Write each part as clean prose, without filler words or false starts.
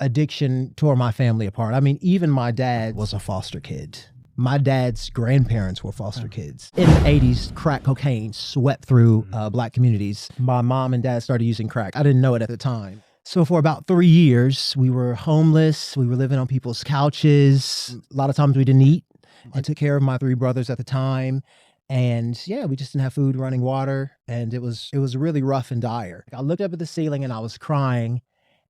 addiction tore my family apart. I mean, even my dad was a foster kid. My dad's grandparents were foster kids. In the 80s, crack cocaine swept through Black communities. My mom and dad started using crack. I didn't know it at the time. So for about 3 years, we were homeless. We were living on people's couches. A lot of times we didn't eat. I took care of my 3 brothers at the time. And yeah, we just didn't have food, running water. And it was really rough and dire. I looked up at the ceiling and I was crying.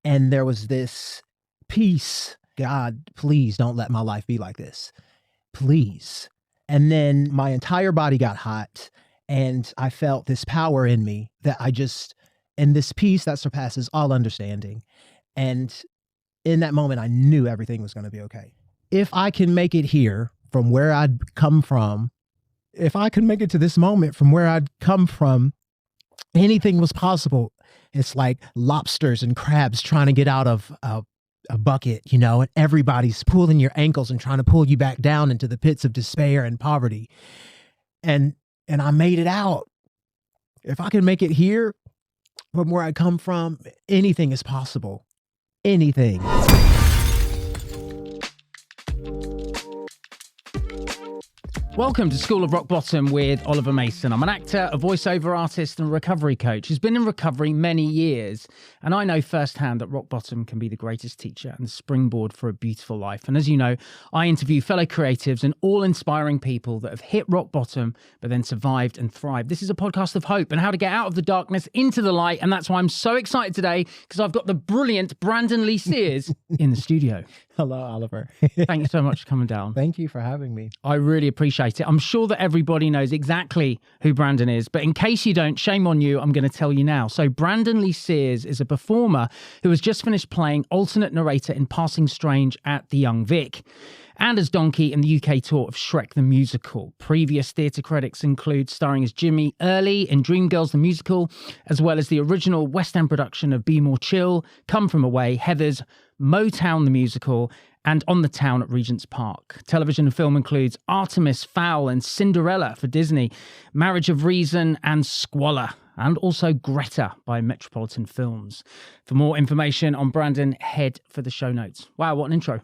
And there was this peace. God, please don't let my life be like this. Please. And then my entire body got hot and I felt this power in me that and this peace that surpasses all understanding. And in that moment, I knew everything was going to be okay. If I can make it here from where I'd come from, if I could make it to this moment from where I'd come from, anything was possible. It's like lobsters and crabs trying to get out of a bucket, you know, and everybody's pulling your ankles and trying to pull you back down into the pits of despair and poverty. And I made it out. If I can make it here from where I come from, anything is possible. Anything. Welcome to School of Rock Bottom with Oliver Mason. I'm an actor, a voiceover artist and a recovery coach who's been in recovery many years. And I know firsthand that rock bottom can be the greatest teacher and springboard for a beautiful life. And as you know, I interview fellow creatives and all inspiring people that have hit rock bottom, but then survived and thrived. This is a podcast of hope and how to get out of the darkness into the light. And that's why I'm so excited today, because I've got the brilliant Brandon Lee Sears in the studio. Hello, Oliver. Thank you so much for coming down. Thank you for having me. I really appreciate it. I'm sure that everybody knows exactly who Brandon is, but in case you don't, shame on you, I'm going to tell you now. So Brandon Lee Sears is a performer who has just finished playing alternate narrator in Passing Strange at the Young Vic, and as Donkey in the UK tour of Shrek the Musical. Previous theatre credits include starring as Jimmy Early in Dreamgirls the Musical, as well as the original West End production of Be More Chill, Come From Away, Heathers, Motown the Musical, and On the Town at Regents Park. Television and film includes Artemis Fowl and Cinderella for Disney, Marriage of Reason and Squalor, and also Greta by Metropolitan Films. For more information on Brandon, head for the show notes. Wow, what an intro.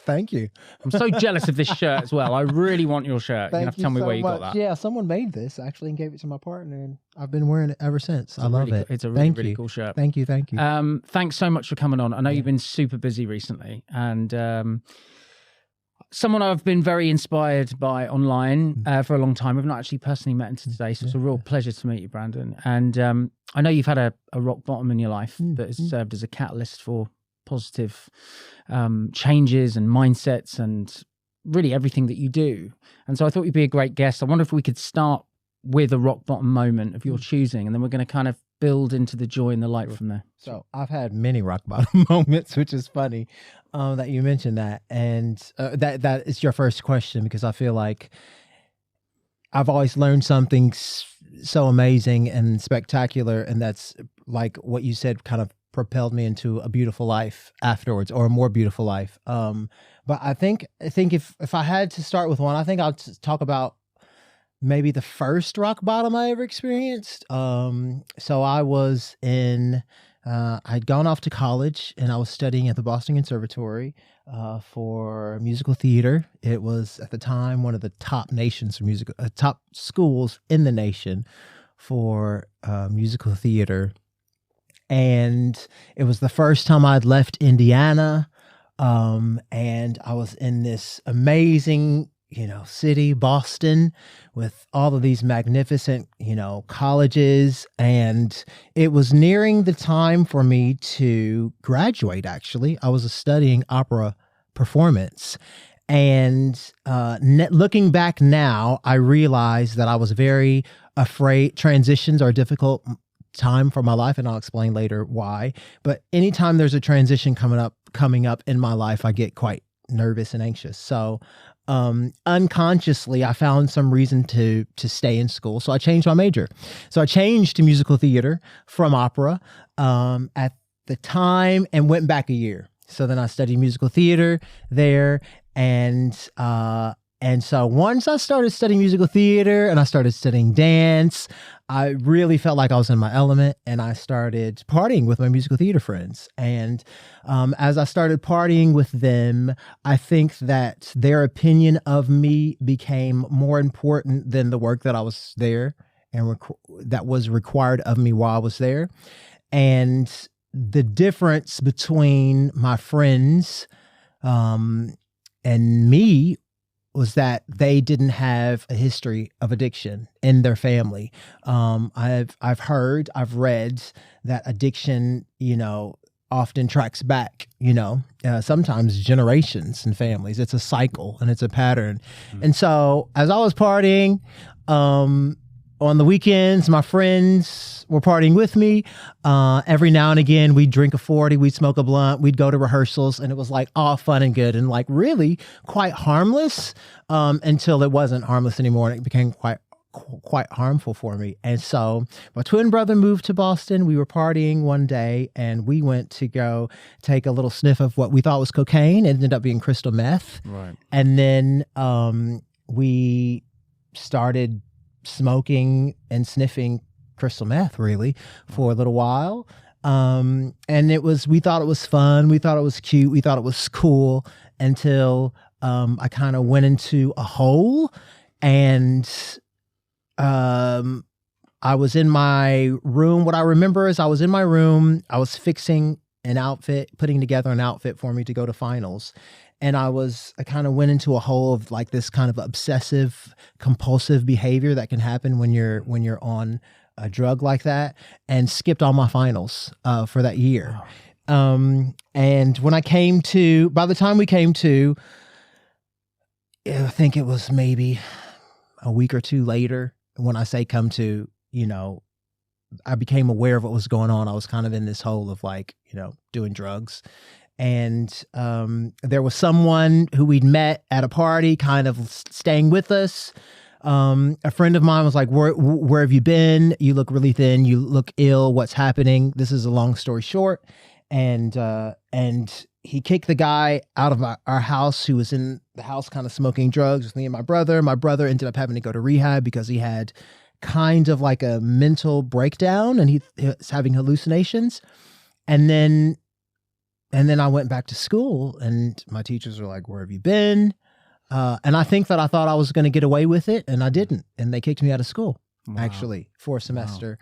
Thank you. I'm so jealous of this shirt as well. I really want your shirt. Thank you have to tell me so where you much. got that. Yeah, someone made this actually and gave it to my partner, and I've been wearing it ever since. I love it. It's a really, really cool shirt. Thank you. Thanks so much for coming on. I know you've been super busy recently, and someone I've been very inspired by online for a long time. I've not actually personally met until today, so it's a real pleasure to meet you, Brandon. And I know you've had a rock bottom in your life that has served as a catalyst for positive changes and mindsets and really everything that you do. And so I thought you'd be a great guest. I wonder if we could start with a rock bottom moment of your choosing, and then we're going to kind of build into the joy and the light from there. So I've had many rock bottom moments, which is funny that you mentioned that. And that is your first question, because I feel like I've always learned something so amazing and spectacular. And that's like what you said, kind of propelled me into a beautiful life afterwards, or a more beautiful life. But I think if I had to start with one, I think I'll talk about maybe the first rock bottom I ever experienced. So I was I'd gone off to college and I was studying at the Boston Conservatory for musical theater. It was at the time one of the top top schools in the nation for musical theater. And it was the first time I'd left Indiana. And I was in this amazing, city, Boston, with all of these magnificent, colleges. And it was nearing the time for me to graduate, actually. I was studying opera performance. And looking back now, I realized that I was very afraid. Transitions are difficult time for my life, and I'll explain later why. But anytime there's a transition coming up in my life, I get quite nervous and anxious. So unconsciously, I found some reason to stay in school. So I changed my major. So I changed to musical theater from opera at the time, and went back a year. So then I studied musical theater there, and And so once I started studying musical theater and I started studying dance, I really felt like I was in my element, and I started partying with my musical theater friends. And as I started partying with them, I think that their opinion of me became more important than the work that I was there and that was required of me while I was there. And the difference between my friends and me was that they didn't have a history of addiction in their family. I've read that addiction, often tracks back, sometimes generations and families. It's a cycle and it's a pattern. And so as I was partying, on the weekends, my friends were partying with me. Every now and again, we'd drink a 40, we'd smoke a blunt, we'd go to rehearsals, and it was like all fun and good and like really quite harmless until it wasn't harmless anymore, and it became quite harmful for me. And so my twin brother moved to Boston. We were partying one day, and we went to go take a little sniff of what we thought was cocaine. It ended up being crystal meth. Right. And then we started smoking and sniffing crystal meth really for a little while. And we thought it was fun. We thought it was cute. We thought it was cool until I kind of went into a hole, and I was in my room. What I remember is I was in my room. I was fixing an outfit, putting together an outfit for me to go to finals. And I kind of went into a hole of like this kind of obsessive compulsive behavior that can happen when you're on a drug like that, and skipped all my finals for that year. Wow. And when by the time we came to, I think it was maybe a week or two later, when I say come to, I became aware of what was going on. I was kind of in this hole of like, doing drugs. And there was someone who we'd met at a party kind of staying with us. A friend of mine was like, where have you been? You look really thin. You look ill. What's happening? This is a long story short. And he kicked the guy out of our house who was in the house kind of smoking drugs with me and my brother. My brother ended up having to go to rehab because he had kind of like a mental breakdown, and he was having hallucinations. And then I went back to school, and my teachers were like, where have you been? And I think that I thought I was going to get away with it, and I didn't. And they kicked me out of school, actually, for a semester.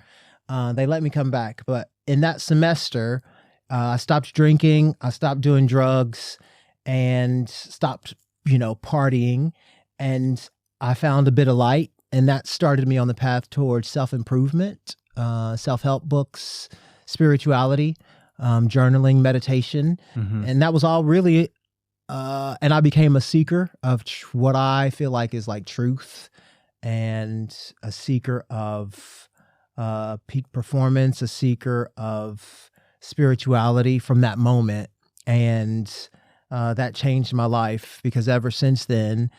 Wow. They let me come back. But in that semester, I stopped drinking, I stopped doing drugs, and stopped, partying. And I found a bit of light, and that started me on the path towards self-improvement, self-help books, spirituality, journaling, meditation. Mm-hmm. And that was all really, and I became a seeker of what I feel like is like truth, and a seeker of peak performance, a seeker of spirituality from that moment. And that changed my life, because ever since then,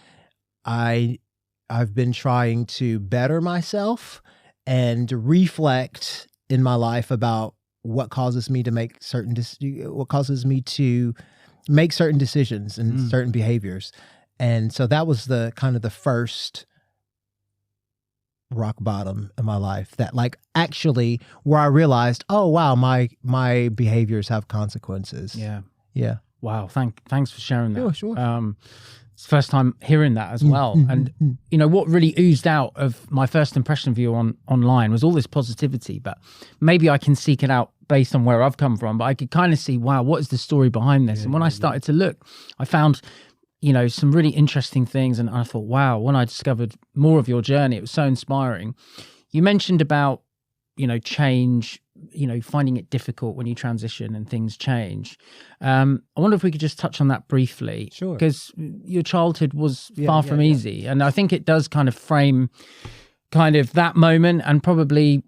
I've been trying to better myself and reflect in my life about what causes me to make certain decisions and certain behaviors. And so that was the kind of the first rock bottom in my life, that like actually where I realized, oh wow, my behaviors have consequences. Yeah. Wow. Thanks for sharing that. Sure. It's the first time hearing that as well. And what really oozed out of my first impression of you online was all this positivity, but maybe I can seek it out based on where I've come from. But I could kind of see, wow, what is the story behind this? And when I started to look, I found, some really interesting things. And I thought, wow, when I discovered more of your journey, it was so inspiring. You mentioned about, change, finding it difficult when you transition and things change. I wonder if we could just touch on that briefly. Sure. Because your childhood was far from easy. And I think it does kind of frame kind of that moment, and probably,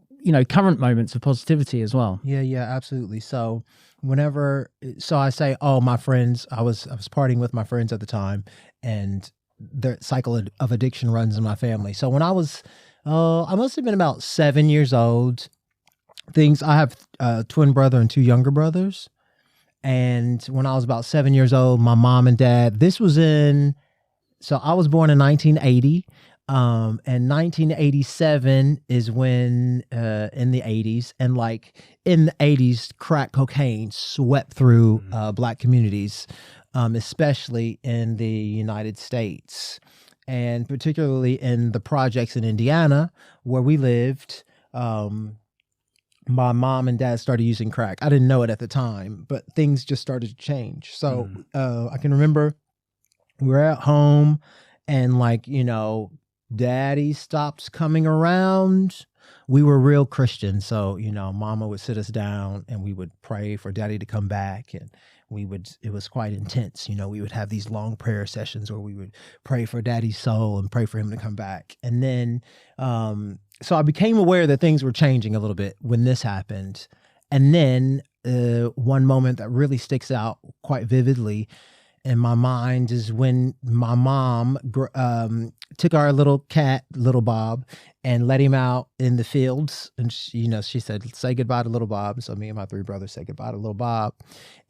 current moments of positivity as well. Yeah, absolutely. So I say, oh, my friends, I was partying with my friends at the time, and the cycle of addiction runs in my family. So when I was, I must have been about 7 years old. I have a twin brother and two younger brothers. And when I was about 7 years old, my mom and dad, this was in So I was born in 1980. And 1987 is when, in the 80s, and like in the 80s, crack cocaine swept through Black communities, especially in the United States, and particularly in the projects in Indiana where we lived. My mom and dad started using crack. I didn't know it at the time, but things just started to change. So I can remember we were at home and like, daddy stopped coming around. We were real Christian. So, mama would sit us down and we would pray for daddy to come back. And it was quite intense. We would have these long prayer sessions where we would pray for daddy's soul and pray for him to come back. And then, so I became aware that things were changing a little bit when this happened. And then one moment that really sticks out quite vividly in my mind is when my mom took our little cat, Little Bob, and let him out in the fields. And she said, "Say goodbye to Little Bob." So me and my three brothers said goodbye to Little Bob,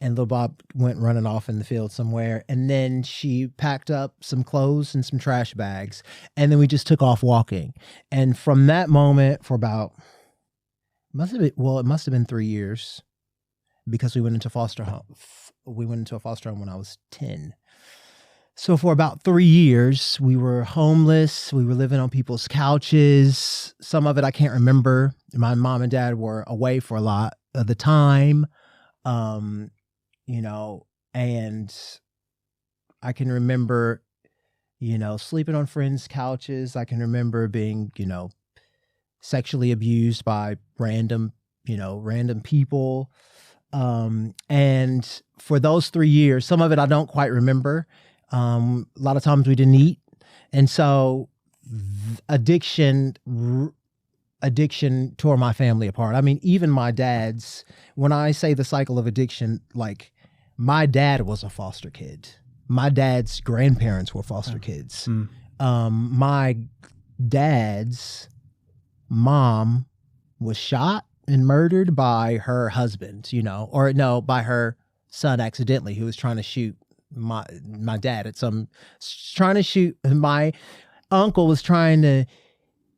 and Little Bob went running off in the field somewhere. And then she packed up some clothes and some trash bags, and then we just took off walking. And from that moment, for about it must have been 3 years, because we went into foster home. We went into a foster home when I was 10. So for about 3 years, we were homeless. We were living on people's couches. Some of it I can't remember. My mom and dad were away for a lot of the time, and I can remember, sleeping on friends' couches. I can remember being, sexually abused by random people. And for those 3 years, some of it I don't quite remember. A lot of times we didn't eat. And so addiction tore my family apart. I mean, even my dad's, when I say the cycle of addiction, like my dad was a foster kid. My dad's grandparents were foster kids. My dad's mom was shot and murdered by her husband, by her son accidentally, who was trying to shoot my dad at my uncle was trying to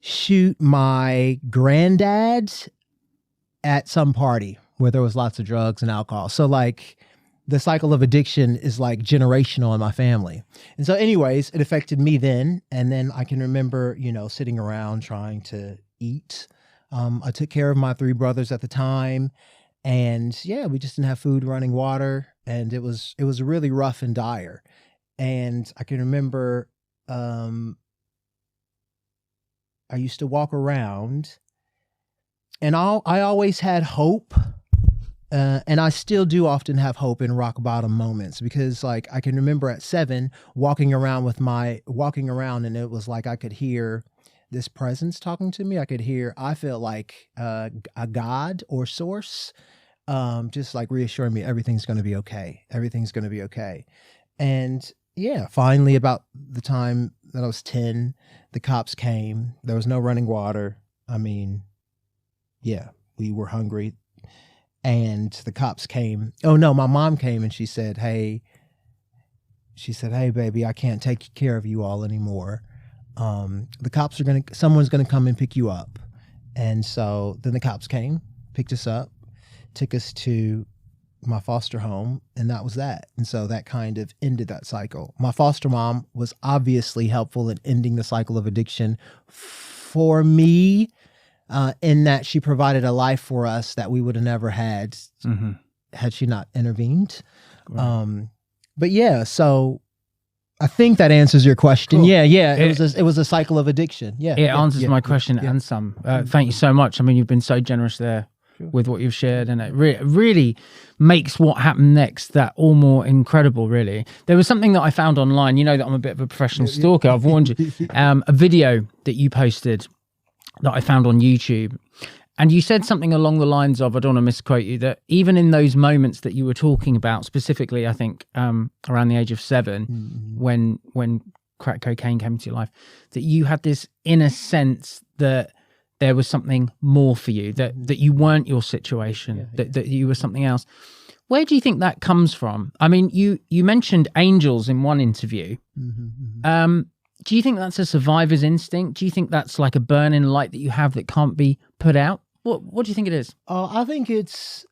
shoot my granddad at some party where there was lots of drugs and alcohol. So like the cycle of addiction is like generational in my family. And so anyways, it affected me then. And then I can remember, sitting around trying to eat. I took care of my three brothers at the time, and we just didn't have food, running water, and it was really rough and dire. And I can remember, I used to walk around, and I always had hope, and I still do often have hope in rock bottom moments, because like I can remember at 7 walking around, and it was like I could hear this presence talking to me. I felt like a God or source, just like reassuring me everything's going to be okay. Everything's going to be okay. And finally, about the time that I was 10, the cops came. There was no running water. I mean, we were hungry, and the cops came. Oh no, my mom came and she said, "Hey, baby, I can't take care of you all anymore. Someone's gonna come and pick you up." And so then the cops came, picked us up, took us to my foster home, and that was that. And so that kind of ended that cycle. My foster mom was obviously helpful in ending the cycle of addiction for me, in that she provided a life for us that we would have never had had she not intervened. Right. But so I think that answers your question. Cool. It was a cycle of addiction. It answers my question and some. Thank you so much. I mean, you've been so generous there with what you've shared, and it really makes what happened next that all more incredible, really. There was something that I found online. You know that I'm a bit of a professional stalker. I've warned you. A video that you posted that I found on YouTube. And you said something along the lines of, I don't want to misquote you, that even in those moments that you were talking about, specifically, I think around the age of 7, when crack cocaine came into your life, that you had this inner sense that there was something more for you, that you weren't your situation, that you were something else. Where do you think that comes from? I mean, you mentioned angels in one interview. Do you think that's a survivor's instinct? Do you think that's like a burning light that you have that can't be put out? What do you think it is? I think it's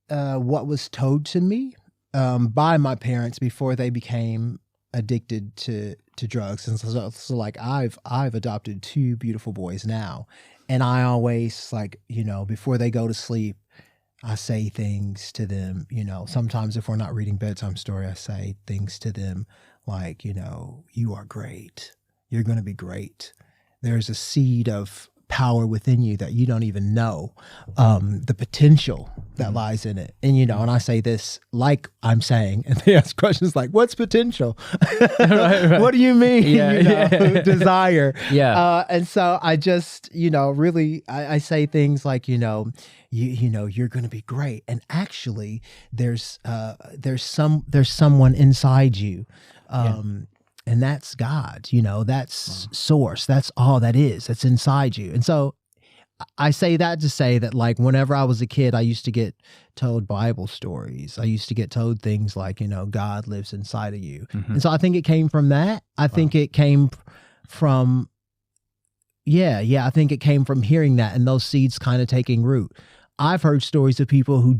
what was told to me by my parents before they became addicted to drugs. And so like I've adopted 2 beautiful boys now, and I always, like, you know, before they go to sleep, I say things to them, you know. Sometimes if we're not reading bedtime story, I say things to them like, you know, you are great. You're going to be great. There's a seed of power within you that you don't even know, the potential that lies in it. And, you know, and I say this like I'm saying, and they ask questions like, what's potential? Right. What do you mean? Yeah, you know, desire. Yeah. And so I just, you know, really, I say things like, you know, you're going to be great. And actually there's someone inside you. And that's God, you know, that's source. That's all that is. That's inside you. And so I say that to say that, like, whenever I was a kid, I used to get told Bible stories. I used to get told things like, you know, God lives inside of you. And so I think it came from that. I think it came from, I think it came from hearing that and those seeds kind of taking root. I've heard stories of people who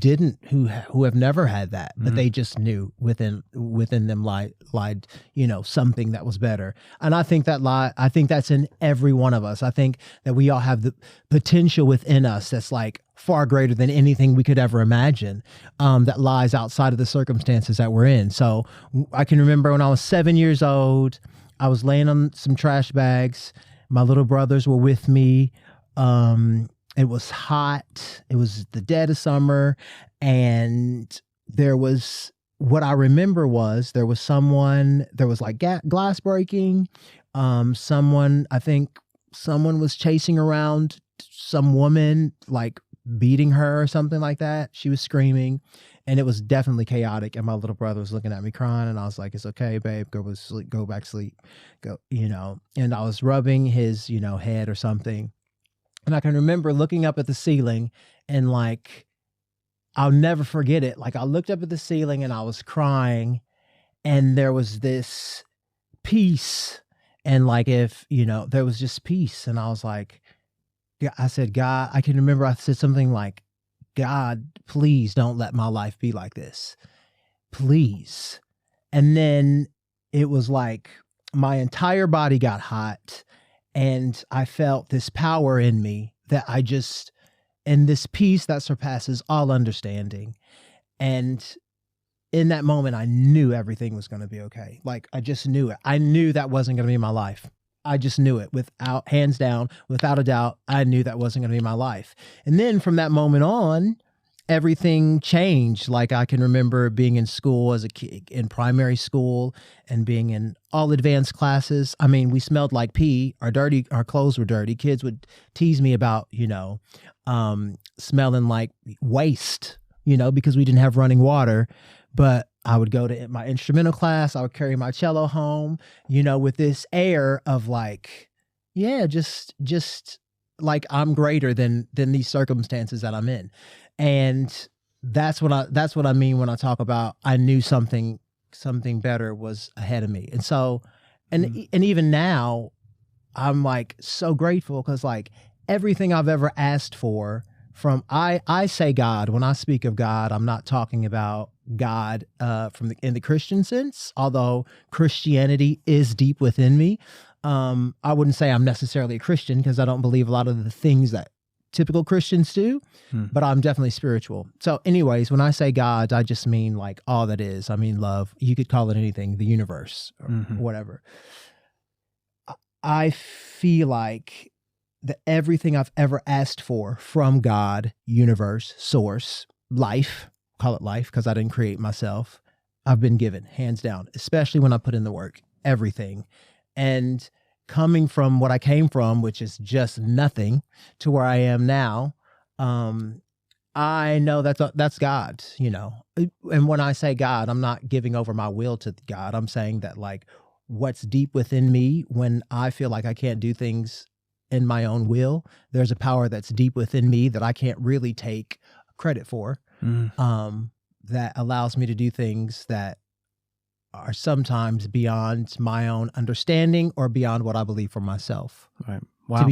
have never had that, but they just knew within them lied, you know, something that was better. And I think that's in every one of us. I think that we all have the potential within us that's like far greater than anything we could ever imagine, that lies outside of the circumstances that we're in. So I can remember when I was 7 years old, I was laying on some trash bags. My little brothers were with me. It was hot. It was the dead of summer. And what I remember was there was like glass breaking. I think someone was chasing around some woman, like beating her or something like that. She was screaming, and it was definitely chaotic. And my little brother was looking at me crying, and I was like, it's okay, babe, go sleep, go back to sleep, go, you know. And I was rubbing his, you know, head or something. And I can remember looking up at the ceiling, and like, I'll never forget it. Like, I looked up at the ceiling and I was crying, and there was this peace. And like, if, you know, there was just peace. And I was like, I said, God, I can remember I said something like, God, please don't let my life be like this. Please. And then it was like my entire body got hot. And I felt this power in me that and this peace that surpasses all understanding. And in that moment, I knew everything was going to be okay. Like, I just knew it. I knew that wasn't going to be my life. I just knew it hands down, without a doubt. I knew that wasn't going to be my life. And then from that moment on, everything changed. Like, I can remember being in school as a kid, in primary school, and being in all advanced classes. I mean, we smelled like pee. Our clothes were dirty. Kids would tease me about, you know, smelling like waste, you know, because we didn't have running water. But I would go to my instrumental class. I would carry my cello home, you know, with this air of like, yeah, just like I'm greater than these circumstances that I'm in. And that's what I mean when I talk about I knew something better was ahead of me. And so, and even now, I'm like so grateful, because like everything I've ever asked for from, I say God. When I speak of God, I'm not talking about God in the Christian sense, although Christianity is deep within me. I wouldn't say I'm necessarily a Christian, because I don't believe a lot of the things that typical Christians do, but I'm definitely spiritual. So anyways, when I say God, I just mean like all that is. I mean love. You could call it anything, the universe or whatever. I feel like that everything I've ever asked for from God, universe, source, life, call it life because I didn't create myself, I've been given, hands down, especially when I put in the work, everything. And coming from what I came from, which is just nothing, to where I am now, I know that's God, you know. And when I say God, I'm not giving over my will to God. I'm saying that like what's deep within me, when I feel like I can't do things in my own will. There's a power that's deep within me that I can't really take credit for, that allows me to do things that are sometimes beyond my own understanding or beyond what I believe for myself. Right. Wow.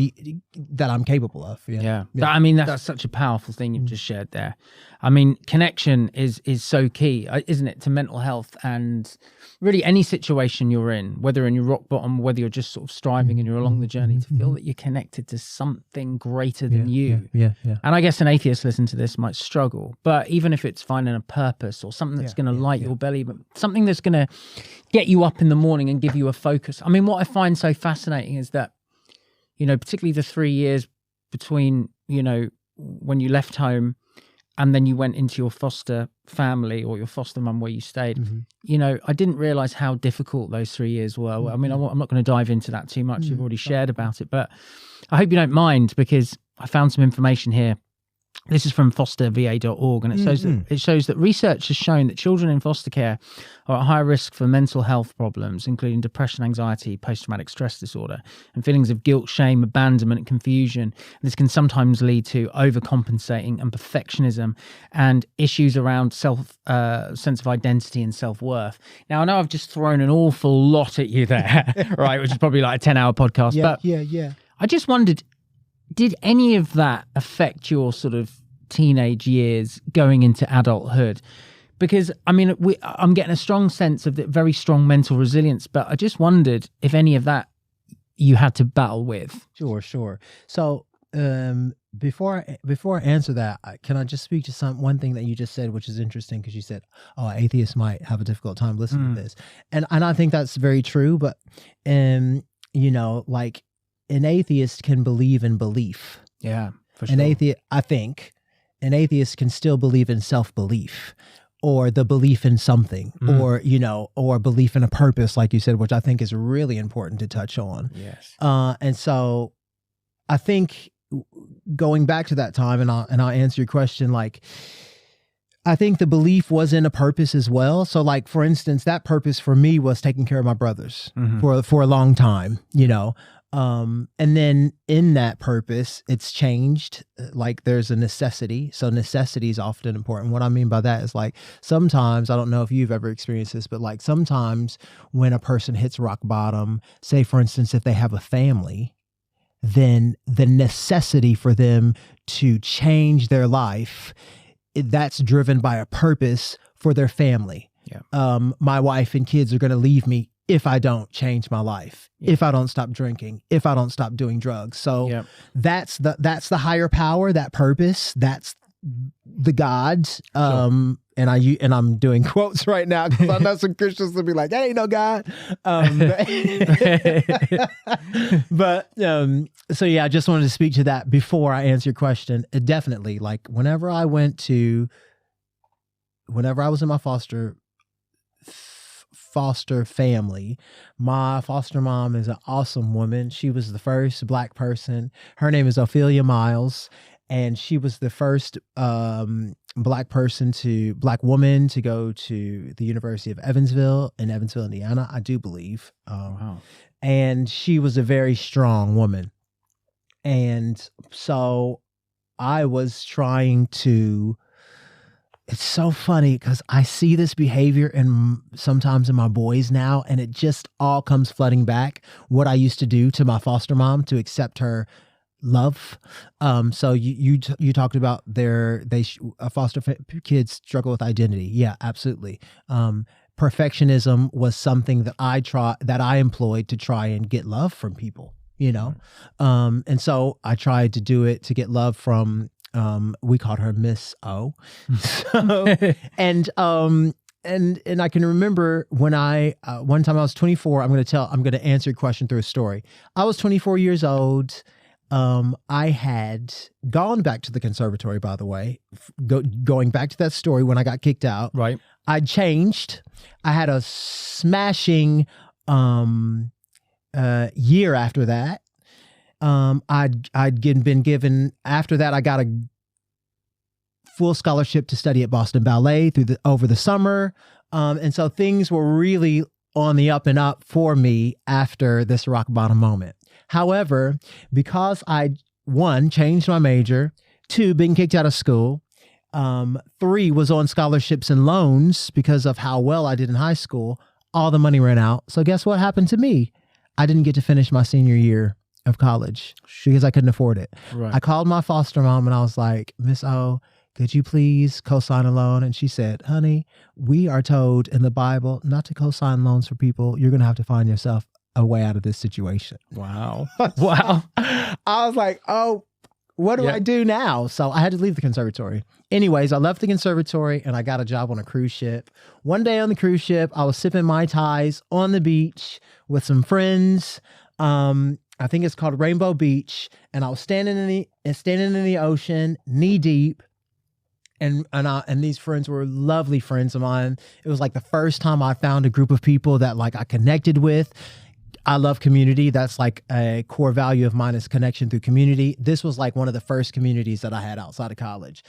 That I'm capable of. Yeah. I mean, that's such a powerful thing you've just shared there. I mean, connection is so key, isn't it, to mental health and really any situation you're in, whether in your rock bottom, whether you're just sort of striving and you're along the journey, to feel that you're connected to something greater than you. Yeah. And I guess an atheist listening to this might struggle, but even if it's finding a purpose or something that's going to light your belly, but something that's going to get you up in the morning and give you a focus. I mean, what I find so fascinating is that, you know, particularly the 3 years between, you know, when you left home and then you went into your foster family or your foster mum where you stayed, you know, I didn't realize how difficult those 3 years were. I mean, I'm not going to dive into that too much. You've already shared about it, but I hope you don't mind because I found some information here. This is from fosterva.org, and it shows that research has shown that children in foster care are at higher risk for mental health problems, including depression, anxiety, post-traumatic stress disorder, and feelings of guilt, shame, abandonment, and confusion. This can sometimes lead to overcompensating and perfectionism, and issues around sense of identity and self-worth. Now, I know I've just thrown an awful lot at you there, right? Which is probably like a 10-hour podcast. Yeah. I just wondered, did any of that affect your sort of teenage years going into adulthood? Because, I mean, I'm getting a strong sense of the very strong mental resilience, but I just wondered if any of that you had to battle with. Sure. So before I answer that, can I just speak to one thing that you just said, which is interesting, because you said, atheists might have a difficult time listening to this. And I think that's very true, but, you know, like, an atheist can believe in belief. Yeah, for sure. I think an atheist can still believe in self-belief or the belief in something or, you know, or belief in a purpose, like you said, which I think is really important to touch on. Yes. And so I think going back to that time, and I'll answer your question, like, I think the belief was in a purpose as well. So, like, for instance, that purpose for me was taking care of my brothers for a long time, you know. And then in that purpose, it's changed. Like, there's a necessity. So necessity is often important. What I mean by that is, like, sometimes, I don't know if you've ever experienced this, but like sometimes when a person hits rock bottom, say for instance, if they have a family, then the necessity for them to change their life, that's driven by a purpose for their family. Yeah. My wife and kids are going to leave me if I don't change my life, if I don't stop drinking, if I don't stop doing drugs. So that's the higher power, that purpose, that's the gods. And I'm doing quotes right now because I know some Christians will be like, that ain't no God. But so yeah, I just wanted to speak to that before I answer your question. Definitely, like, whenever I was in my foster family, my foster mom is an awesome woman. She was the first Black person. Her name is Ophelia Miles, and she was the first Black woman to go to the University of Evansville, Indiana, I do believe. Wow. And she was a very strong woman. And so I was trying to, it's so funny because I see this behavior sometimes in my boys now, and it just all comes flooding back. What I used to do to my foster mom to accept her love. So you talked about foster kids struggle with identity. Yeah, absolutely. Perfectionism was something that I employed to try and get love from people, you know? And so I tried to do it to get love from, we called her Miss O. So, and I can remember when one time I was 24, I'm going to answer your question through a story. I was 24 years old. I had gone back to the conservatory, by the way, going back to that story when I got kicked out. Right. I'd changed. I had a smashing year after that. I'd been given, after that, I got a full scholarship to study at Boston Ballet over the summer. And so things were really on the up and up for me after this rock bottom moment. However, because I, 1, changed my major, 2, been kicked out of school, 3, was on scholarships and loans because of how well I did in high school, all the money ran out. So guess what happened to me? I didn't get to finish my senior year of college because I couldn't afford it. Right. I called my foster mom and I was like, Miss O, could you please co-sign a loan? And she said, honey, we are told in the Bible not to co-sign loans for people. You're going to have to find yourself a way out of this situation. Wow. Wow. I was like, oh, what do I do now? So I had to leave the conservatory. Anyways, I left the conservatory and I got a job on a cruise ship. One day on the cruise ship, I was sipping Mai Tais on the beach with some friends. I think it's called Rainbow Beach. And I was standing in the ocean, knee deep. And these friends were lovely friends of mine. It was like the first time I found a group of people that like I connected with. I love community. That's like a core value of mine, is connection through community. This was like one of the first communities that I had outside of college.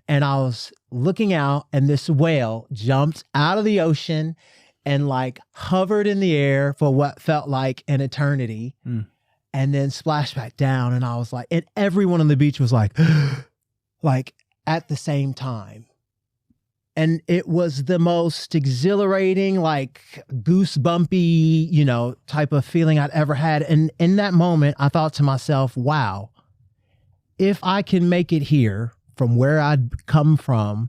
And I was looking out and this whale jumped out of the ocean and like hovered in the air for what felt like an eternity and then splashed back down. And I was like, and everyone on the beach was like, like at the same time. And it was the most exhilarating, like goosebumpy, you know, type of feeling I'd ever had. And in that moment, I thought to myself, wow, if I can make it here from where I'd come from,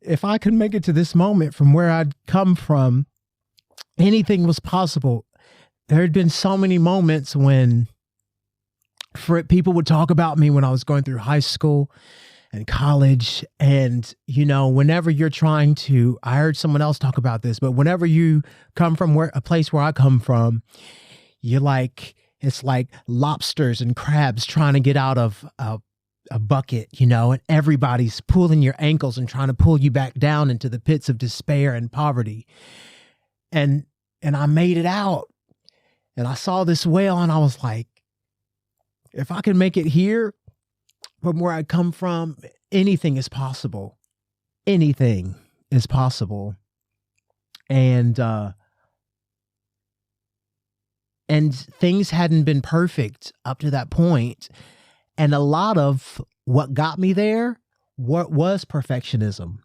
if I could make it to this moment from where I'd come from, anything was possible. There had been so many moments when people would talk about me when I was going through high school and college. And, you know, whenever you're trying to, I heard someone else talk about this, but whenever you come from a place where I come from, you're like, it's like lobsters and crabs trying to get out of a bucket, you know, and everybody's pulling your ankles and trying to pull you back down into the pits of despair and poverty. And I made it out and I saw this whale and I was like, if I can make it here, from where I come from, anything is possible. Anything is possible. And things hadn't been perfect up to that point. And a lot of what got me there, what was perfectionism,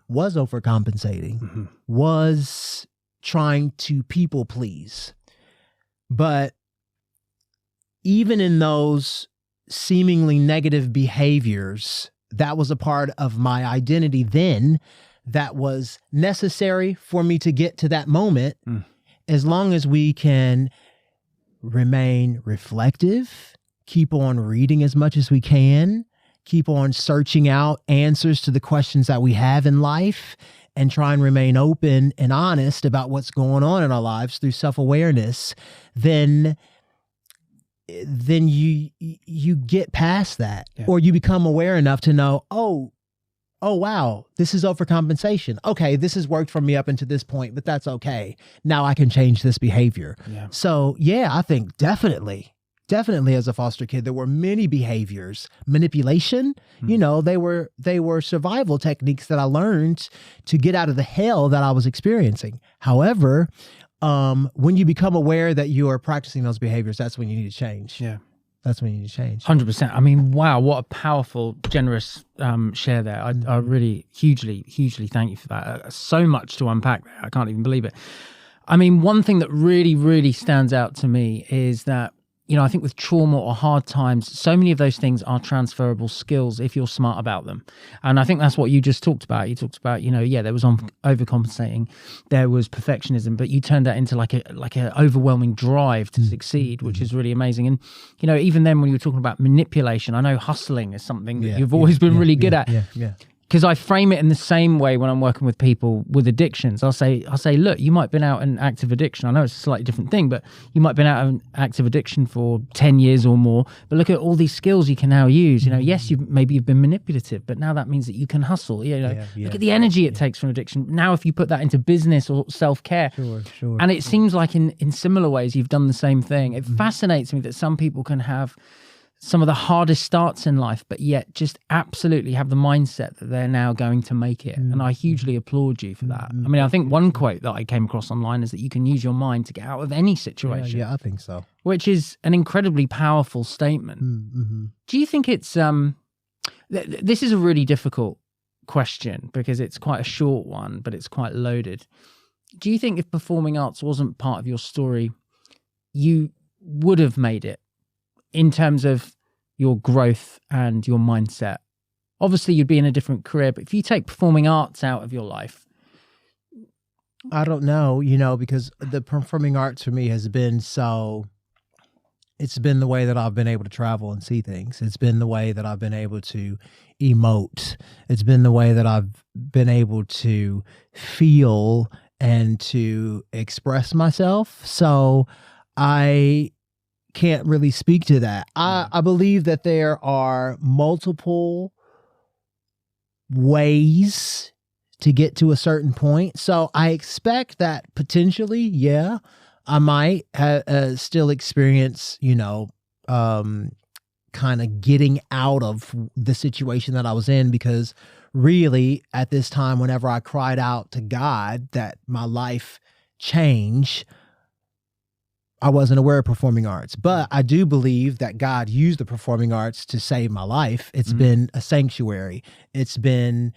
was overcompensating, was trying to people please. But even in those seemingly negative behaviors, that was a part of my identity then that was necessary for me to get to that moment. As long as we can remain reflective, keep on reading as much as we can, keep on searching out answers to the questions that we have in life, and try and remain open and honest about what's going on in our lives through self-awareness, then you get past that, or you become aware enough to know, oh, wow, this is overcompensation. Okay, this has worked for me up until this point, but that's okay. Now I can change this behavior. So yeah, I think definitely as a foster kid, there were many behaviors, manipulation, you know, they were survival techniques that I learned to get out of the hell that I was experiencing. However, when you become aware that you are practicing those behaviors, that's when you need to change. That's when you need to change. 100%. I mean, wow, what a powerful, generous share there. I really hugely thank you for that. So much to unpack there. I can't even believe it. I mean, one thing that really stands out to me is that, you know, I think with trauma or hard times, so many of those things are transferable skills if you're smart about them. And I think that's what you just talked about. You talked about, you know, there was overcompensating, there was perfectionism, but you turned that into like a overwhelming drive to succeed, which is really amazing. And, you know, even then when you were talking about manipulation, I know hustling is something that you've always been really good at. Because I frame it in the same way when I'm working with people with addictions. I'll say, look, you might have been out in active addiction. I know it's a slightly different thing, but you might have been out in active addiction for 10 years or more. But look at all these skills you can now use. You know, yes, maybe you've been manipulative, but now that means that you can hustle. You know, look at the energy it takes from addiction. Now, if you put that into business or self-care, and it seems like in similar ways you've done the same thing. It fascinates me that some people can have some of the hardest starts in life, but yet just absolutely have the mindset that they're now going to make it. And I hugely applaud you for that. I mean, I think one quote that I came across online is that you can use your mind to get out of any situation. Yeah, I think so. Which is an incredibly powerful statement. Do you think it's, this is a really difficult question because it's quite a short one, but it's quite loaded. Do you think if performing arts wasn't part of your story, you would have made it in terms of your growth and your mindset? Obviously, you'd be in a different career, but if you take performing arts out of your life, I don't know, because the performing arts for me has been it's been the way that I've been able to travel and see things. It's been the way that I've been able to emote. It's been the way that I've been able to feel and to express myself. So I can't really speak to that. I believe that there are multiple ways to get to a certain point. So I expect that potentially, I might still experience, kind of getting out of the situation that I was in, because really at this time, whenever I cried out to God that my life change, I wasn't aware of performing arts. But I do believe that God used the performing arts to save my life. It's been a sanctuary. It's been,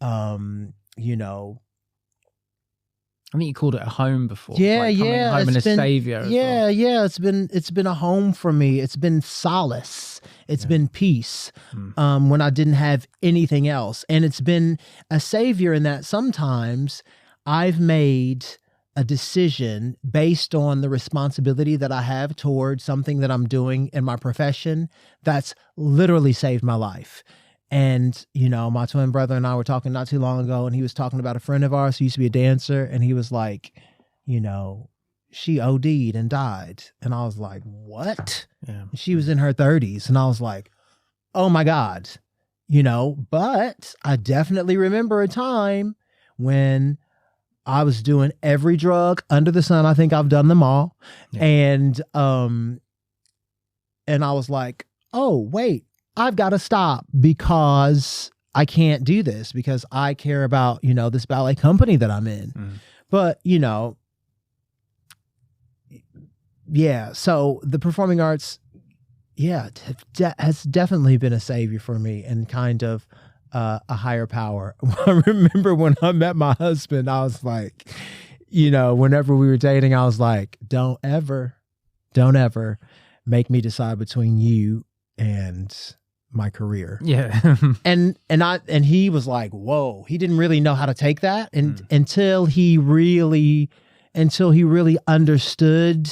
I think you called it a home before. Yeah, like coming home and a savior. Yeah. It's been a home for me. It's been solace. It's been peace when I didn't have anything else. And it's been a savior in that sometimes I've made a decision based on the responsibility that I have towards something that I'm doing in my profession that's literally saved my life. And, my twin brother and I were talking not too long ago, and he was talking about a friend of ours who used to be a dancer, and he was like, she OD'd and died. And I was like, what? Yeah. She was in her 30s. And I was like, oh my God, but I definitely remember a time when I was doing every drug under the sun. I think I've done them all. Yeah. And I was like, oh, wait. I've got to stop because I can't do this because I care about, this ballet company that I'm in. But, so the performing arts, has definitely been a savior for me and kind of a higher power. I remember when I met my husband, I was like, whenever we were dating, I was like, don't ever make me decide between you and my career. Yeah. and he was like, whoa, he didn't really know how to take that until he really understood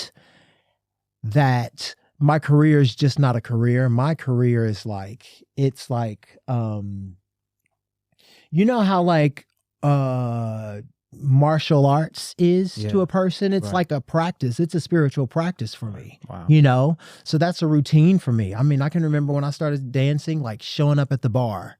that my career is just not a career. My career is it's like, how martial arts is to a person. It's like a practice. It's a spiritual practice for me. Wow. So that's a routine for me. I mean, I can remember when I started dancing, like showing up at the bar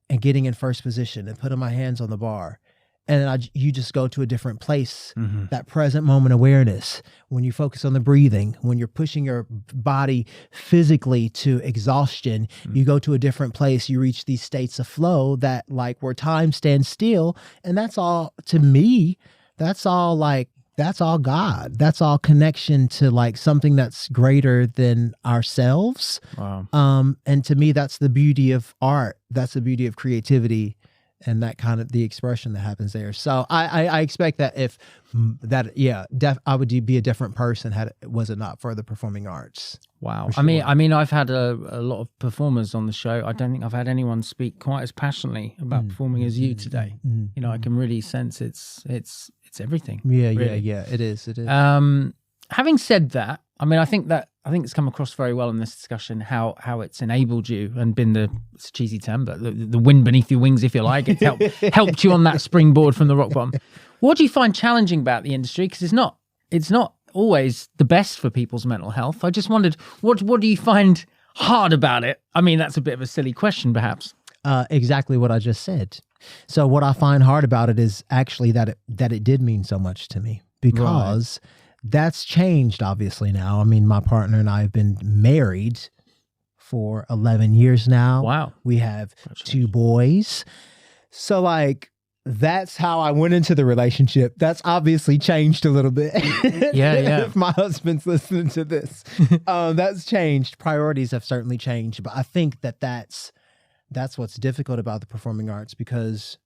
and getting in first position and putting my hands on the bar. And you just go to a different place, that present moment awareness, when you focus on the breathing, when you're pushing your body physically to exhaustion, you go to a different place, you reach these states of flow that where time stands still. And that's all, to me, that's all God. That's all connection to something that's greater than ourselves. Wow. And to me, that's the beauty of art. That's the beauty of creativity. And that kind of the expression that happens there. So I expect that I would be a different person was it not for the performing arts. Wow. Sure. I mean, I've had a lot of performers on the show. I don't think I've had anyone speak quite as passionately about performing as you today. I can really sense it's everything. Yeah, really. Yeah. It is. Having said that, I think it's come across very well in this discussion how it's enabled you and been it's a cheesy term, but the wind beneath your wings, if you like. It's helped you on that springboard from the rock bottom. What do you find challenging about the industry? Because it's not always the best for people's mental health. I just wondered, what do you find hard about it? That's a bit of a silly question, perhaps. Exactly what I just said. So what I find hard about it is actually that it did mean so much to me, because that's changed obviously now. My partner and I have been married for 11 years now. Wow. We have 2 boys. So like, that's how I went into the relationship. That's obviously changed a little bit. Yeah. If my husband's listening to this, that's changed. Priorities have certainly changed. But I think that's what's difficult about the performing arts, because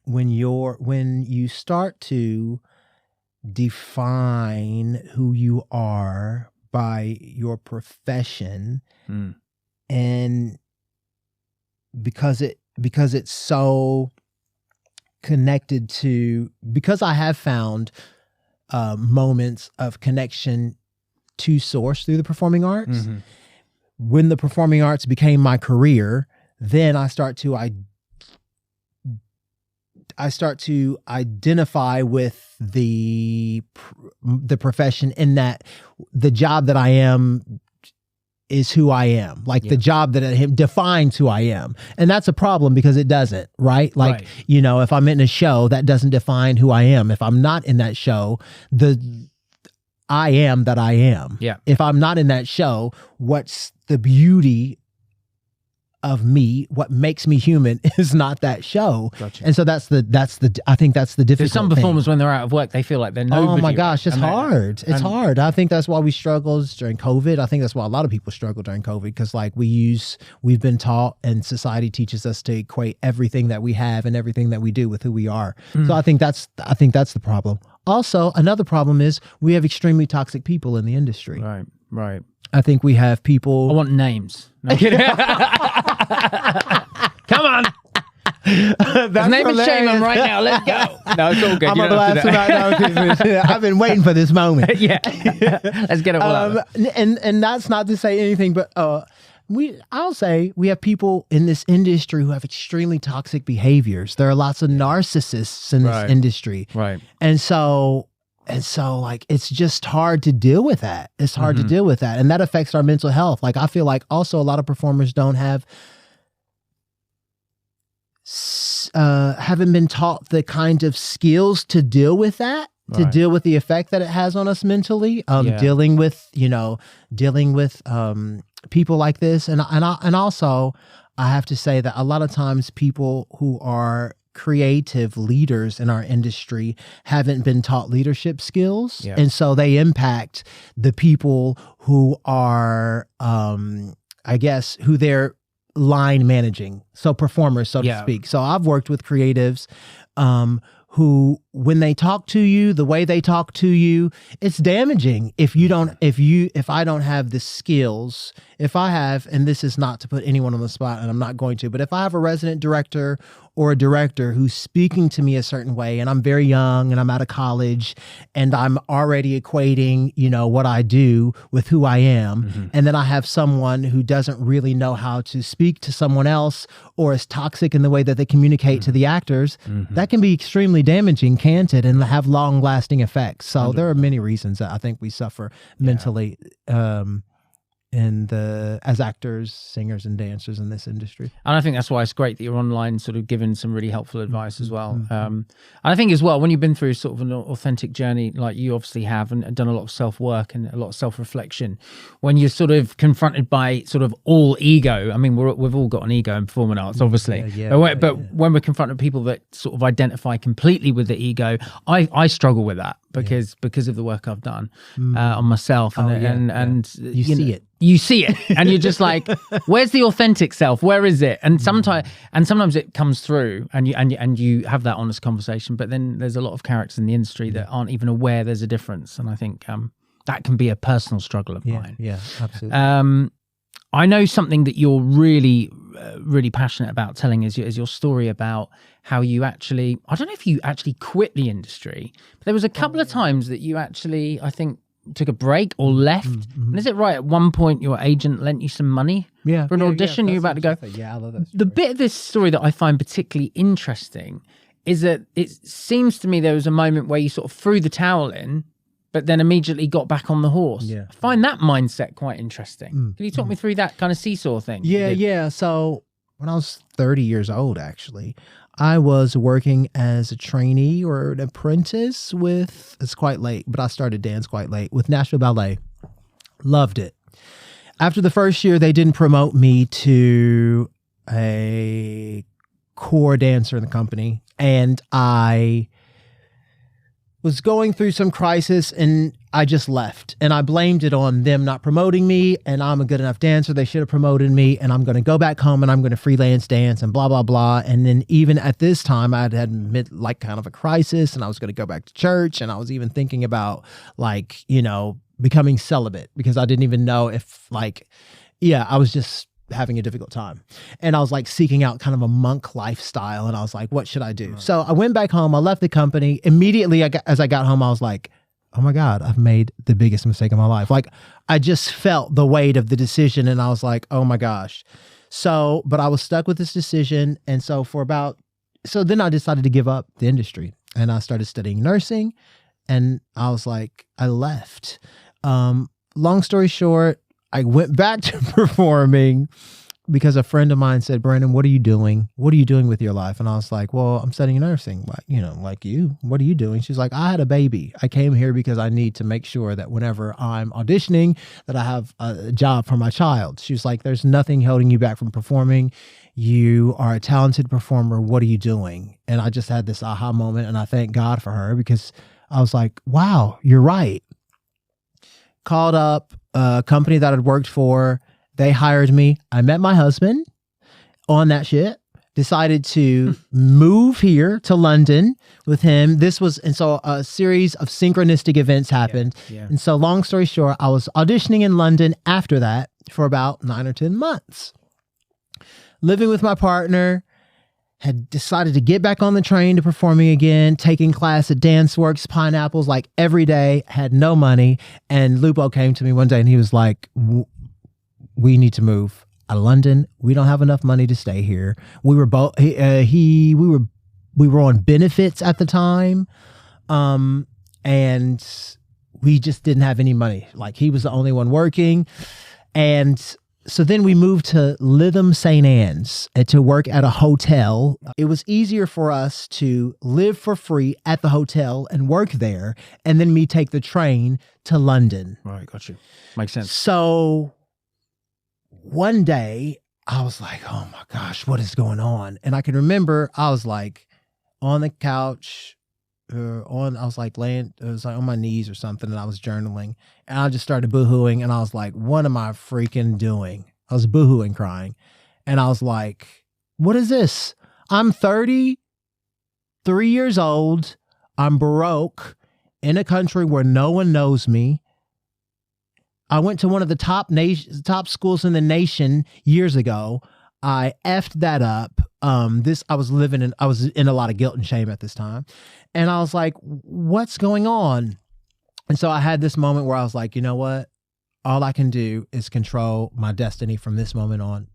when you start to define who you are by your profession, and because it's so connected to, because I have found moments of connection to source through the performing arts. When the performing arts became my career, then I start to identify with the profession, in that the job that I am is who I am. Like the job that defines who I am. And that's a problem, because it doesn't, right? Like, you know, if I'm in a show, that doesn't define who I am. If I'm not in that show, I am that I am. Yeah. If I'm not in that show, what's the beauty of me, what makes me human, is not that show. Gotcha. And so I think that's the difficult There's some thing. performers, when they're out of work, they feel like they're nobody. Oh my gosh, it's hard. It's and- hard. I think that's why we struggled during COVID. I think that's why a lot of people struggle during COVID, because like we've been taught, and society teaches us to equate everything that we have and everything that we do with who we are. So I think that's the problem. Also, another problem is we have extremely toxic people in the industry. Right. I think we have people. I want names. No, I'm kidding. Come on. His name is Shaman right now. Let's go. No, it's all good. I'm gonna blast him out now. I've been waiting for this moment. Yeah. Let's get it all out. And that's not to say anything, but I'll say we have people in this industry who have extremely toxic behaviors. There are lots of narcissists in this industry. Right. And so like, it's just hard to deal with that. It's hard to deal with that. And that affects our mental health. Like, I feel like also a lot of performers haven't been taught the kind of skills to deal with that, to deal with the effect that it has on us mentally, dealing with people like this. And also I have to say that a lot of times people who are creative leaders in our industry haven't been taught leadership skills. And so they impact the people who are, I guess, who they're line managing. So performers, so to speak. So I've worked with creatives, who, when they talk to you, the way they talk to you, it's damaging. If I don't have the skills, and this is not to put anyone on the spot, and I'm not going to, but if I have a resident director or a director who's speaking to me a certain way, and I'm very young and I'm out of college and I'm already equating, what I do with who I am. And then I have someone who doesn't really know how to speak to someone else, or is toxic in the way that they communicate to the actors, that can be extremely damaging, can't it? And have long lasting effects. So there are many reasons that I think we suffer mentally, as actors, singers, and dancers in this industry. And I think that's why it's great that you're online, sort of giving some really helpful advice as well. And I think as well, when you've been through sort of an authentic journey, like you obviously have, and done a lot of self-work and a lot of self-reflection, when you're sort of confronted by sort of all ego, I mean, we've all got an ego in performing arts, obviously. But when we're confronted with people that sort of identify completely with the ego, I struggle with that because of the work I've done on myself. And you see it. You see it, and you're just like, "Where's the authentic self? Where is it?" And sometimes it comes through, and you have that honest conversation. But then there's a lot of characters in the industry that aren't even aware there's a difference, and I think that can be a personal struggle of mine. Yeah, absolutely. I know something that you're really, really passionate about telling is your story about how you actually. I don't know if you actually quit the industry, but there was a couple of times that you actually, I think, took a break or left. And is it right, at one point your agent lent you some money for an audition? You're about to go. Yeah, I love that story. The bit of this story that I find particularly interesting is that it seems to me there was a moment where you sort of threw the towel in, but then immediately got back on the horse. I find that mindset quite interesting. Can you talk me through that kind of seesaw thing? Yeah. So when I was 30 years old, actually, I was working as a trainee or an apprentice it's quite late, but I started dance quite late, with Nashville Ballet. Loved it. after the first year, they didn't promote me to a core dancer in the company. And I was going through some crisis and I just left. And I blamed it on them not promoting me. And I'm a good enough dancer. They should have promoted me. And I'm going to go back home and I'm going to freelance dance and blah, blah, blah. And then even at this time, I had like kind of a crisis and I was going to go back to church. And I was even thinking about like, you know, becoming celibate because I didn't even know if like, yeah, I was just having a difficult time. And I was like seeking out kind of a monk lifestyle. And I was like, what should I do? Right. So I went back home. I left the company. Immediately as I got home, I was like, oh my God, I've made the biggest mistake of my life. Like I just felt the weight of the decision and I was like, oh my gosh. So, but I was stuck with this decision. And so then I decided to give up the industry and I started studying nursing and I was like, I left. Long story short, I went back to performing because a friend of mine said, Brandon, what are you doing? What are you doing with your life? And I was like, well, I'm studying nursing. Like, you know, like you, what are you doing? She's like, I had a baby. I came here because I need to make sure that whenever I'm auditioning that I have a job for my child. She was like, there's nothing holding you back from performing. You are a talented performer. What are you doing? And I just had this aha moment and I thank God for her because I was like, wow, you're right. Called up a company that I'd worked for. They hired me. I met my husband on that shit. Decided to move here to London with him. And so a series of synchronistic events happened. Yeah. And so long story short, I was auditioning in London after that for about 9 or 10 months. Living with my partner, had decided to get back on the train to performing again, taking class at DanceWorks, Pineapples, like every day, had no money. And Lupo came to me one day and he was like, we need to move out of London. We don't have enough money to stay here. We were both, we were on benefits at the time. And we just didn't have any money. Like he was the only one working. And so then we moved to Lytham St. Anne's to work at a hotel. It was easier for us to live for free at the hotel and work there, and then me take the train to London. Right, got you. Makes sense. So one day I was like, oh my gosh, what is going on? And I can remember I was like on the couch, I was like laying, it was like on my knees or something, and I was journaling, and I just started boohooing, and I was like, what am I freaking doing? I was boohooing, crying, and I was like, what is this? I'm 33 years old. I'm broke in a country where no one knows me. I went to one of the top schools in the nation years ago. I effed that up. I was in a lot of guilt and shame at this time. And I was like, what's going on? And so I had this moment where I was like, you know what? All I can do is control my destiny from this moment on.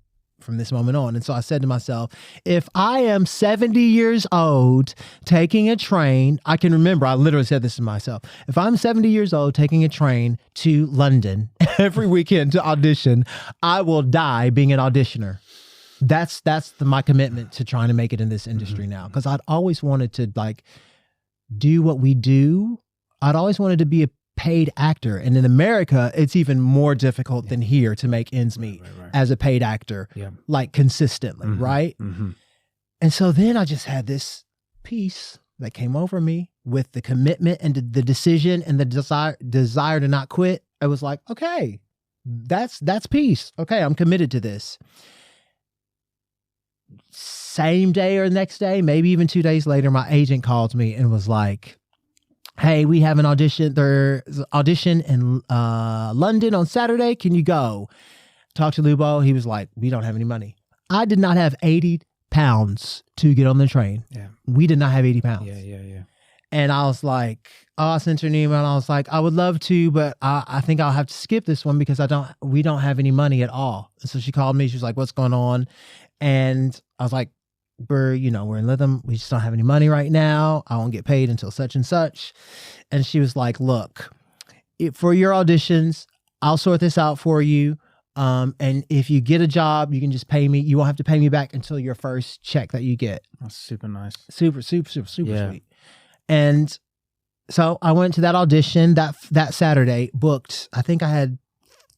And so I said to myself, if I am 70 years old taking a train, I can remember, I literally said this to myself. If I'm 70 years old taking a train to London every weekend to audition, I will die being an auditioner. That's my commitment to trying to make it in this industry now. Because I'd always wanted to like do what we do. I'd always wanted to be a paid actor. And in America, it's even more difficult than here to make ends meet as a paid actor, like consistently, right? Mm-hmm. And so then I just had this peace that came over me with the commitment and the decision and the desire to not quit. I was like, okay, that's peace. Okay, I'm committed to this. Same day or next day, maybe even 2 days later, my agent called me and was like, hey, we have an audition. There's an audition in London on Saturday. Can you go? Talk to Lubo. He was like, we don't have any money. I did not have 80 pounds to get on the train. Yeah. We did not have 80 pounds. Yeah. And I was like, I sent her an email and I was like, I would love to, but I think I'll have to skip this one because we don't have any money at all. And so she called me. She was like, what's going on? And I was like, we're in Lytham. We just don't have any money right now. I won't get paid until such and such. And she was like, look, for your auditions, I'll sort this out for you. And if you get a job, you can just pay me. You won't have to pay me back until your first check that you get. That's super nice. Super sweet. And so I went to that audition that Saturday, booked. I think I had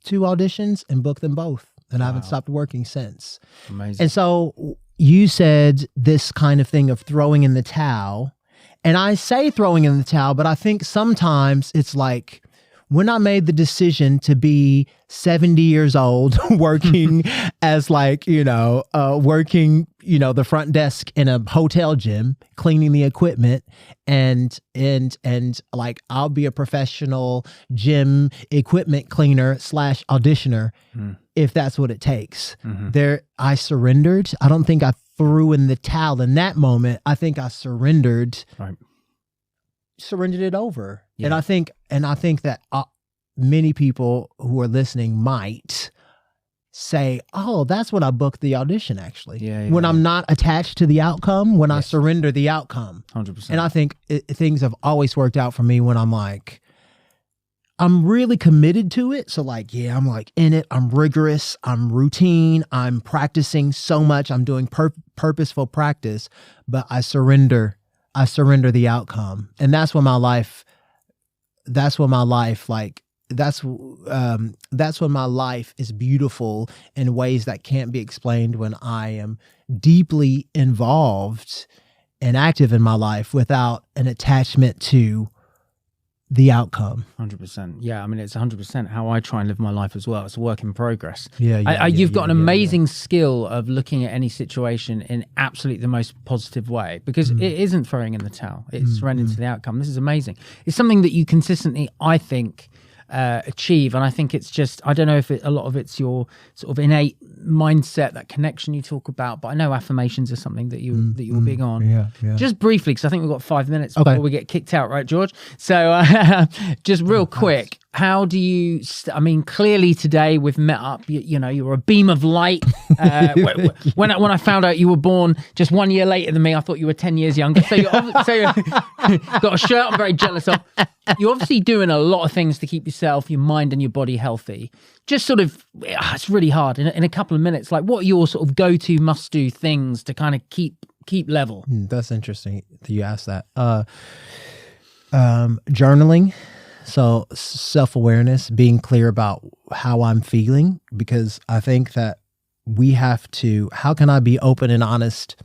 2 auditions and booked them both. And I haven't stopped working since. Amazing. And so you said this kind of thing of throwing in the towel. And I say throwing in the towel, but I think sometimes it's like when I made the decision to be 70 years old working as like, working, the front desk in a hotel gym, cleaning the equipment and like I'll be a professional gym equipment cleaner / auditioner if that's what it takes. I surrendered. I don't think I threw in the towel in that moment. I think I surrendered. Right. Surrendered it over. Yeah. And I think that many people who are listening might say, oh, that's when I booked the audition actually. When I'm not attached to the outcome, when I surrender the outcome. 100%. And I think things have always worked out for me when I'm like, I'm really committed to it. So like, I'm like in it. I'm rigorous. I'm routine. I'm practicing so much. I'm doing purposeful practice, but I surrender the outcome. And that's when my life is beautiful in ways that can't be explained when I am deeply involved and active in my life without an attachment to the outcome. 100%. Yeah, I mean, it's 100% how I try and live my life as well. It's a work in progress. You've got an amazing skill of looking at any situation in absolutely the most positive way, because it isn't throwing in the towel. It's surrendering to the outcome. This is amazing. It's something that you consistently, I think, achieve, and I think it's just, I don't know if a lot of it's your sort of innate mindset, that connection you talk about, but I know affirmations are something that you were big on. Just briefly, because I think we've got 5 minutes before we get kicked out, right, George? So just real quick, how do you I mean, clearly today we've met up, you're a beam of light. When I found out you were born just 1 year later than me, I thought you were 10 years younger. So you're got a shirt I'm very jealous of. You're obviously doing a lot of things to keep yourself, your mind and your body healthy. Just sort of, it's really hard in a couple of minutes. Like, what are your sort of go-to must-do things to kind of keep level? That's interesting that you asked that. Journaling. So self-awareness, being clear about how I'm feeling, because I think that we have to, how can I be open and honest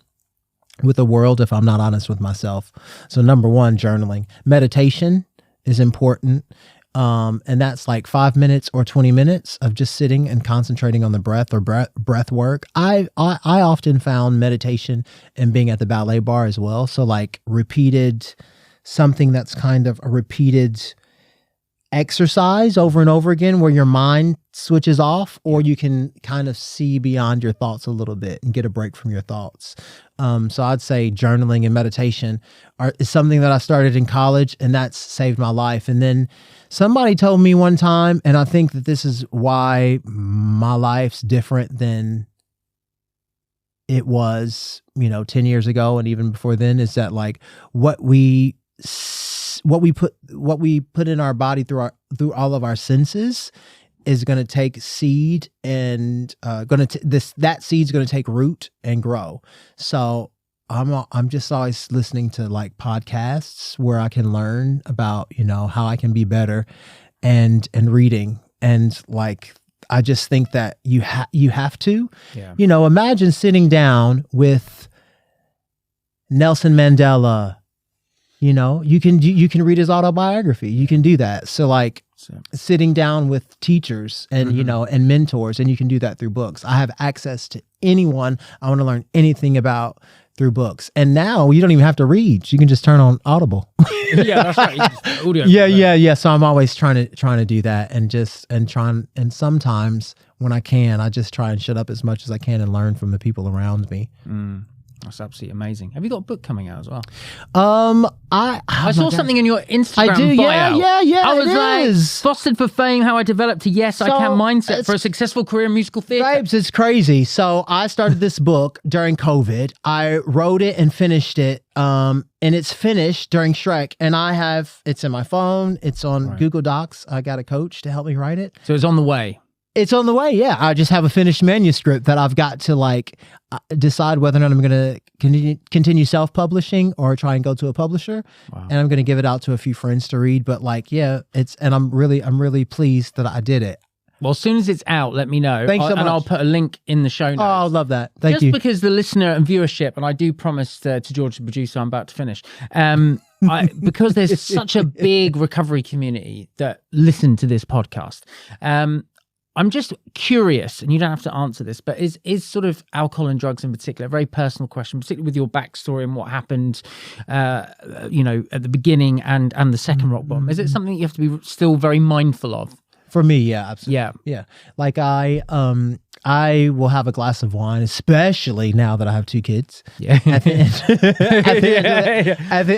with the world if I'm not honest with myself? So number one, journaling. Meditation is important. And that's like 5 minutes or 20 minutes of just sitting and concentrating on the breath or breath work. I often found meditation and being at the ballet bar as well. So like something that's kind of a repeated exercise over and over again where your mind switches off, or you can kind of see beyond your thoughts a little bit and get a break from your thoughts. So I'd say journaling and meditation is something that I started in college, and that's saved my life. And then somebody told me one time, and I think that this is why my life's different than it was, 10 years ago and even before then, is that like what we put in our body through all of our senses is going to take seed and that seed's going to take root and grow. So I'm just always listening to like podcasts where I can learn about, how I can be better, and reading. And like, I just think that you have to, imagine sitting down with Nelson Mandela. You can read his autobiography. You can do that. So like sitting down with teachers and, and mentors, and you can do that through books. I have access to anyone I want to learn anything about through books. And now you don't even have to read. You can just turn on Audible. Yeah, that's right. Audio. Yeah. So I'm always trying to do that, and sometimes when I can, I just try and shut up as much as I can and learn from the people around me. That's absolutely amazing. Have you got a book coming out as well? I saw something in your Instagram I do, bio. Yeah. I was like, is. Fostered for fame, how I developed a yes, I can mindset for a successful career in musical theater. Babes, it's crazy. So I started this book during COVID. I wrote it and finished it. And it's finished during Shrek. And it's in my phone. It's on Google Docs. I got a coach to help me write it. So it's on the way. It's on the way, yeah. I just have a finished manuscript that I've got to like decide whether or not I'm going to continue self-publishing or try and go to a publisher. Wow. And I'm going to give it out to a few friends to read. But like, yeah, and I'm really pleased that I did it. Well, as soon as it's out, let me know. Thanks so much. And I'll put a link in the show notes. Oh, I love that. Thank you. Just because the listener and viewership, and I do promise to George, the producer, I'm about to finish, because there's such a big recovery community that listen to this podcast. I'm just curious, and you don't have to answer this, but is sort of alcohol and drugs in particular, a very personal question, particularly with your backstory and what happened, at the beginning and the second rock bottom. Is it something you have to be still very mindful of? For me, yeah, absolutely. Yeah. Like I will have a glass of wine, especially now that I have 2 kids. Yeah. At the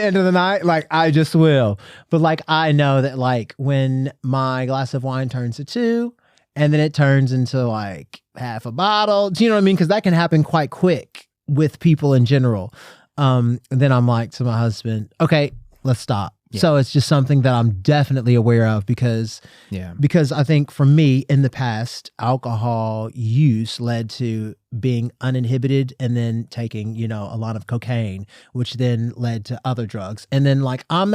end of the night, like I just will. But like I know that like when my glass of wine turns to 2, and then it turns into like half a bottle. Do you know what I mean? Because that can happen quite quick with people in general. Then I'm like to my husband, okay, let's stop. Yeah. So it's just something that I'm definitely aware of because I think for me in the past, alcohol use led to being uninhibited and then taking, a lot of cocaine, which then led to other drugs. And then like I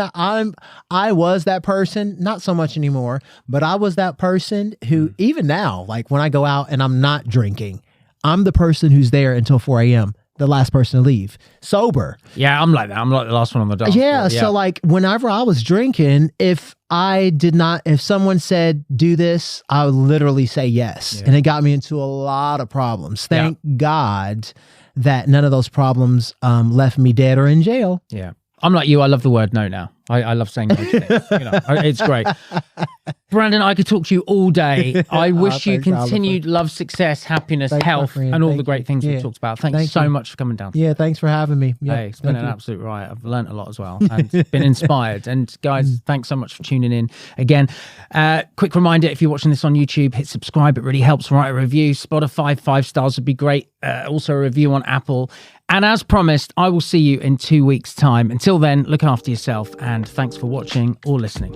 was that person, not so much anymore, but I was that person who even now, like when I go out and I'm not drinking, I'm the person who's there until 4 a.m. the last person to leave sober. Yeah, I'm like that. I'm like the last one on the dance floor. Yeah. So like whenever I was drinking, if someone said do this, I would literally say yes. Yeah. And it got me into a lot of problems. Thank God that none of those problems left me dead or in jail. Yeah. I'm like you. I love the word no now. I love saying no to things. It's great. Brandon, I could talk to you all day. I wish you continued love, success, happiness, health, and all the great things we've talked about. Thanks so much for coming down. Yeah, thanks for having me. Yep. Hey, it's been an absolute riot. I've learned a lot as well and been inspired. And guys, thanks so much for tuning in again. Quick reminder, if you're watching this on YouTube, hit subscribe. It really helps. Write a review. Spotify, 5 stars would be great. Also a review on Apple. And as promised, I will see you in 2 weeks' time. Until then, look after yourself and thanks for watching or listening.